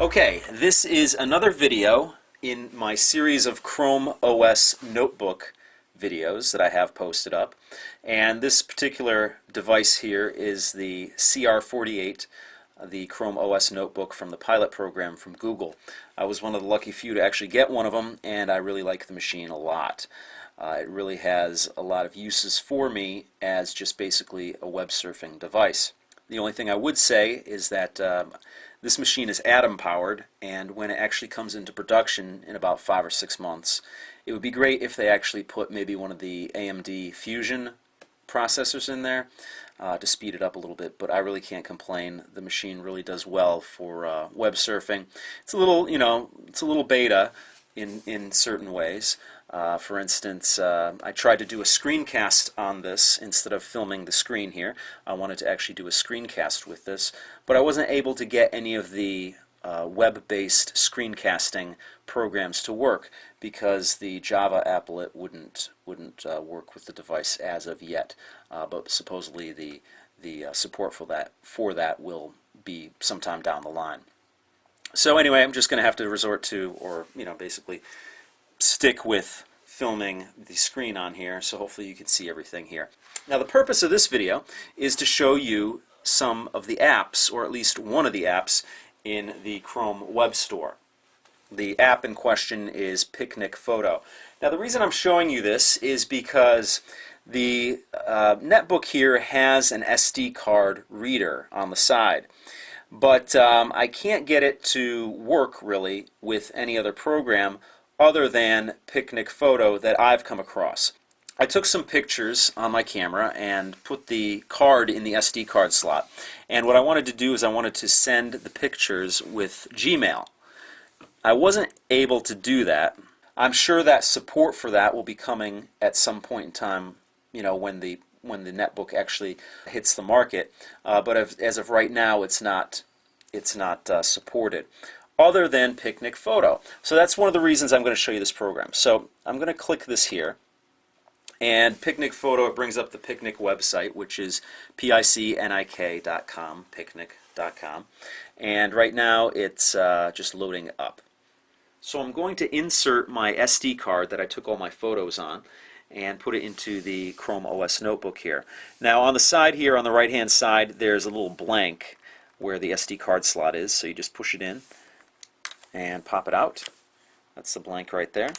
Okay, this is another video in my series of Chrome OS notebook videos that I have posted up. And this particular device here is the CR-48, the Chrome OS notebook from the pilot program from Google. I was one of the lucky few to actually get one of them, and I really like the machine a lot. It really has a lot of uses for me as just basically a web surfing device. The only thing I would say is that this machine is atom powered, and when it actually comes into production in about 5 or 6 months, it would be great if they actually put maybe one of the AMD Fusion processors in there to speed it up a little bit, but I really can't complain. The machine really does well for web surfing. It's a little, it's a little beta in certain ways. For instance, I tried to do a screencast on this instead of filming the screen here. I wanted to actually do a screencast with this, but I wasn't able to get any of the web-based screencasting programs to work because the Java applet wouldn't work with the device as of yet. But supposedly the support for that will be sometime down the line. So anyway, I'm just going to have to resort to, or basically stick with filming the screen on here, so hopefully you can see everything here. Now the purpose of this video is to show you some of the apps, or at least one of the apps in the Chrome Web Store. The app in question is Picnik Photo. Now the reason I'm showing you this is because the netbook here has an SD card reader on the side. But I can't get it to work really with any other program other than Picnik Photo that I've come across. I took some pictures on my camera and put the card in the SD card slot. And what I wanted to do is I wanted to send the pictures with Gmail. I wasn't able to do that. I'm sure that support for that will be coming at some point in time, when the netbook actually hits the market, but as of right now, it's not supported, other than Picnik Photo. So that's one of the reasons I'm going to show you this program. So I'm going to click this here, and Picnik Photo, it brings up the Picnik website, which is picnik.com, picnik.com, and right now it's just loading up. So I'm going to insert my SD card that I took all my photos on and put it into the Chrome OS notebook here. Now on the side here, on the right hand side, there's a little blank where the SD card slot is, so you just push it in and pop it out. That's the blank right there.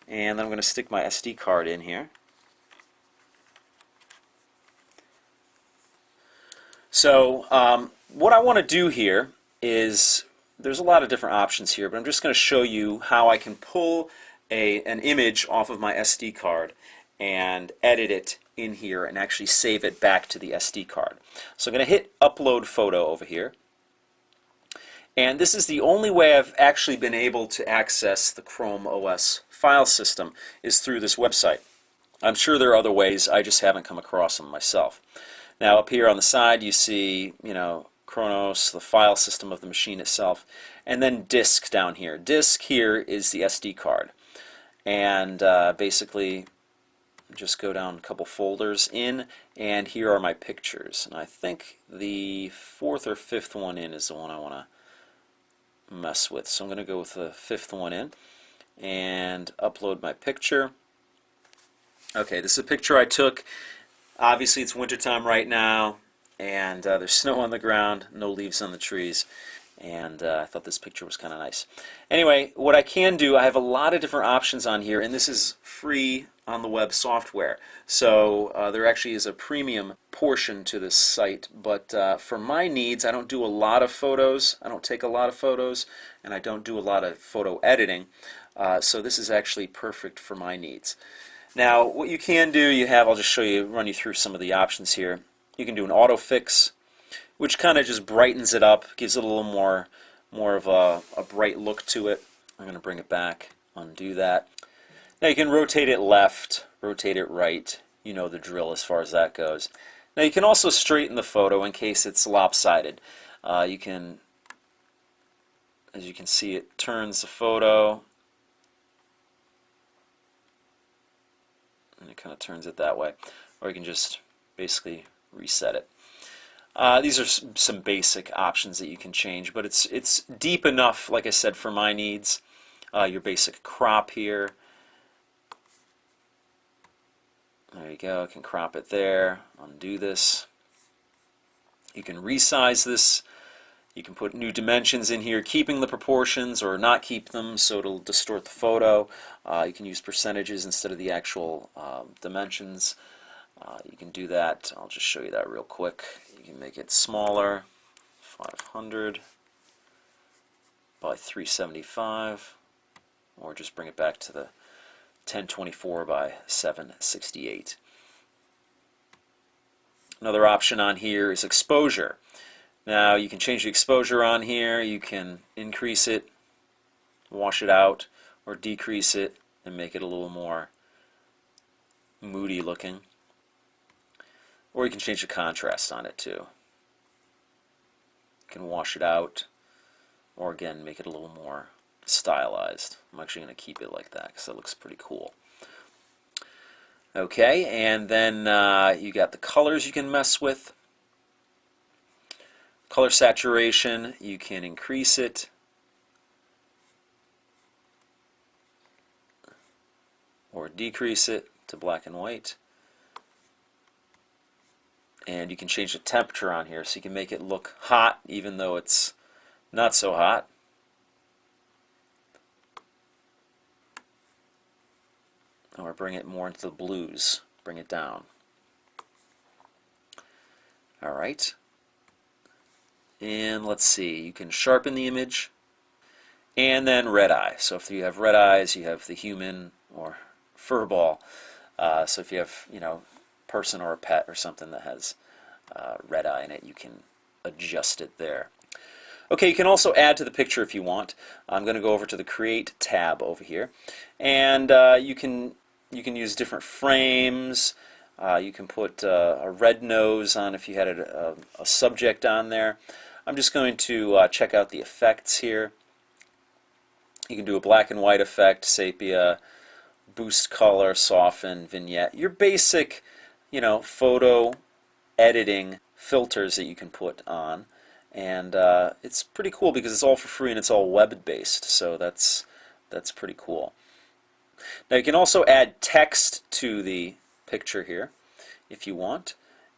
And then I'm going to stick my SD card in here. So what I want to do here is, there's a lot of different options here, but I'm just going to show you how I can pull an image off of my SD card and edit it in here and actually save it back to the SD card. So I'm going to hit Upload Photo over here. And this is the only way I've actually been able to access the Chrome OS file system, is through this website. I'm sure there are other ways, I just haven't come across them myself. Now up here on the side you see, Chronos, the file system of the machine itself, and then disk down here. Disk here is the SD card. And basically just go down a couple folders in, and here are my pictures. And I think the 4th or 5th one in is the one I want to mess with. So I'm going to go with the 5th one in and upload my picture. Okay, this is a picture I took. Obviously it's wintertime right now, and there's snow on the ground, no leaves on the trees, and I thought this picture was kind of nice. Anyway, what I can do, I have a lot of different options on here, and this is free on the web software. So there actually is a premium portion to this site, but for my needs, I don't do a lot of photos, I don't take a lot of photos, and I don't do a lot of photo editing, so this is actually perfect for my needs. Now what you can do, I'll just run you through some of the options here. You can do an auto fix, which kind of just brightens it up, gives it a little more of a bright look to it. I'm going to bring it back, undo that. Now you can rotate it left, rotate it right. You know the drill as far as that goes. Now you can also straighten the photo in case it's lopsided. You can, as you can see, it turns the photo, and it kind of turns it that way. Or you can just basically reset it. These are some basic options that you can change, but it's deep enough, like I said, for my needs. Your basic crop here. There you go. I can crop it there. Undo this. You can resize this. You can put new dimensions in here, keeping the proportions or not keep them, so it'll distort the photo. You can use percentages instead of the actual dimensions. You can do that. I'll just show you that real quick. You can make it smaller, 500 by 375, or just bring it back to the 1024 by 768. Another option on here is exposure. Now you can change the exposure on here. You can increase it, wash it out, or decrease it and make it a little more moody looking. Or you can change the contrast on it too. You can wash it out, or again make it a little more stylized. I'm actually going to keep it like that because it looks pretty cool. Okay, and then you got the colors you can mess with. Color saturation, you can increase it or decrease it to black and white. And you can change the temperature on here, so you can make it look hot even though it's not so hot. Or bring it more into the blues, bring it down. Alright. And let's see, you can sharpen the image. And then red eye. So if you have red eyes, you have the human or fur ball. So if you have, person or a pet or something that has red eye in it, you can adjust it there. Okay, you can also add to the picture if you want. I'm going to go over to the Create tab over here, and you can use different frames. You can put a red nose on if you had a subject on there. I'm just going to check out the effects here. You can do a black and white effect, sepia, boost color, soften, vignette. Your basic, photo editing filters that you can put on. And it's pretty cool because it's all for free and it's all web-based, so that's pretty cool. Now you can also add text to the picture here if you want,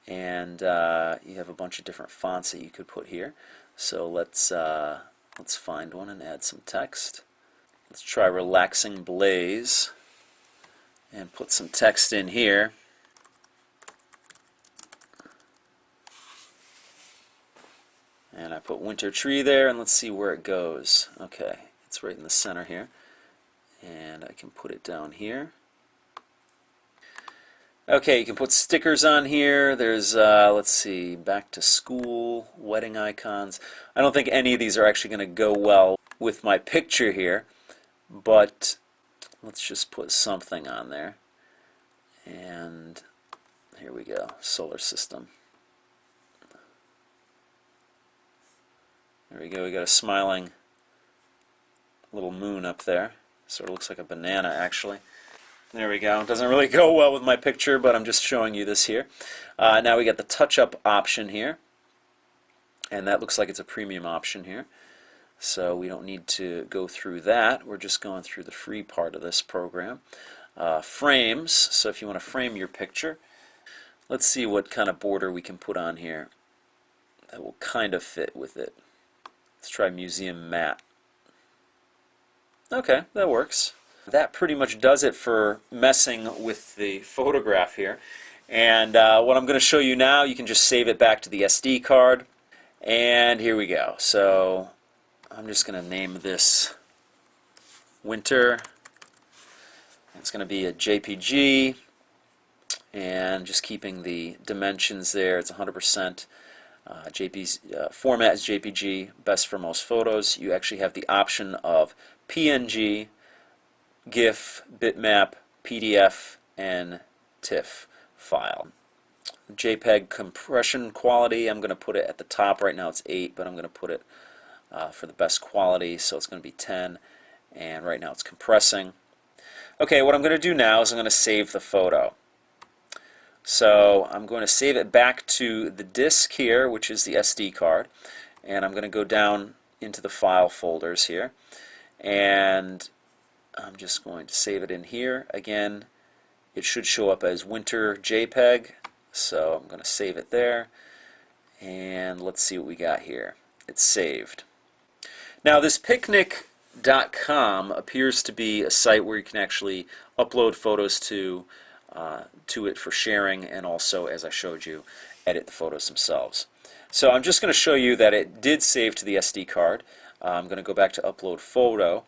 and you have a bunch of different fonts that you could put here. So let's find one and add some text. Let's try Relaxing Blaze and put some text in here. And I put Winter Tree there, and let's see where it goes. Okay, it's right in the center here. And I can put it down here. Okay, you can put stickers on here. There's, let's see, back to school, wedding icons. I don't think any of these are actually going to go well with my picture here, but let's just put something on there. And here we go, solar system. There we go, we got a smiling little moon up there. Sort of looks like a banana, actually. There we go. It doesn't really go well with my picture, but I'm just showing you this here. Now we got the touch-up option here, and that looks like it's a premium option here. So we don't need to go through that. We're just going through the free part of this program. Frames, so if you want to frame your picture, let's see what kind of border we can put on here that will kind of fit with it. Let's try Museum Matte. Okay, that works. That pretty much does it for messing with the photograph here. And what I'm going to show you now, you can just save it back to the SD card. And here we go. So I'm just going to name this Winter. It's going to be a JPG. And just keeping the dimensions there, it's 100%. Format is JPG, best for most photos. You actually have the option of PNG, GIF, bitmap, PDF, and TIFF file. JPEG compression quality, I'm going to put it at the top. Right now it's 8, but I'm going to put it for the best quality, so it's going to be 10. And right now it's compressing. Okay, what I'm going to do now is I'm going to save the photo. So I'm going to save it back to the disk here, which is the SD card, and I'm going to go down into the file folders here, and I'm just going to save it in here. Again, it should show up as Winter JPEG, so I'm going to save it there, and let's see what we got here. It's saved. Now this Picnik.com appears to be a site where you can actually upload photos to it for sharing, and also, as I showed you, edit the photos themselves. So I'm just going to show you that it did save to the SD card. I'm going to go back to Upload Photo,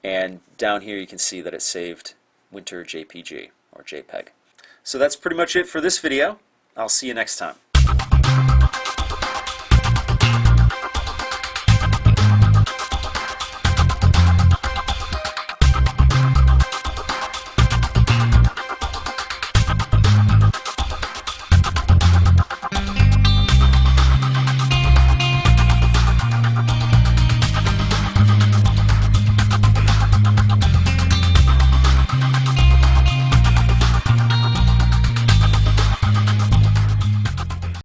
and down here you can see that it saved Winter JPG or JPEG. So that's pretty much it for this video. I'll see you next time.